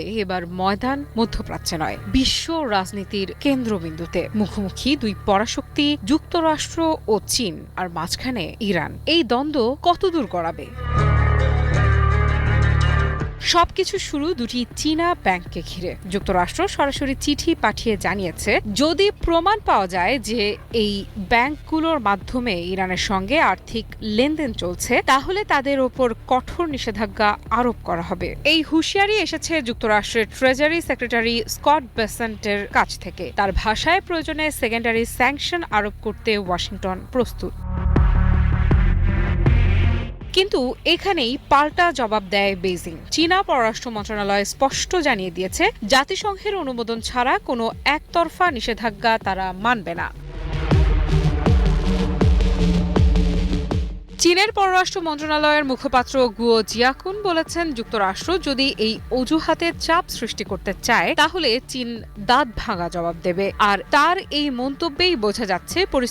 এবার ময়দান মধ্যপ্রাচ্যে নয়, বিশ্ব রাজনীতির কেন্দ্রবিন্দুতে মুখোমুখি দুই পরাশক্তি যুক্তরাষ্ট্র ও চীন, আর মাঝখানে ইরান। এই দ্বন্দ্ব কতদূর গড়াবে? সবকিছু শুরু দুটি চীনা ব্যাংককে ঘিরে। যুক্তরাষ্ট্র সরাসরি চিঠি পাঠিয়ে জানিয়েছে, যদি প্রমাণ পাওয়া যায় যে এই ব্যাংকগুলোর মাধ্যমে ইরানের সঙ্গে আর্থিক লেনদেন চলছে, তাহলে তাদের ওপর কঠোর নিষেধাজ্ঞা আরোপ করা হবে। এই হুঁশিয়ারি এসেছে যুক্তরাষ্ট্রের ট্রেজারি সেক্রেটারি স্কট বেসেন্টের কাছ থেকে। তার ভাষায়, প্রয়োজনে সেকেন্ডারি স্যাংশন আরোপ করতে ওয়াশিংটন প্রস্তুত। কিন্তু এখানেই পাল্টা জবাব দেয় বেইজিং। চীনা পররাষ্ট্র মন্ত্রণালয় স্পষ্ট জানিয়ে দিয়েছে, জাতিসংঘের অনুমোদন ছাড়া কোনো একতরফা নিষেধাজ্ঞা তারা মানবে না। চীনের পররাষ্ট্র মন্ত্রণালয়ের মুখপাত্র গুয়ো জিয়াকুন বলেছেন, যুক্তরাষ্ট্র যদি এই অজুহাতে চাপ সৃষ্টি করতে চায়, তাহলে চীন দাঁত ভাঙা জবাব দেবে। আর তার এই মন্তব্যেই বোঝা যাচ্ছে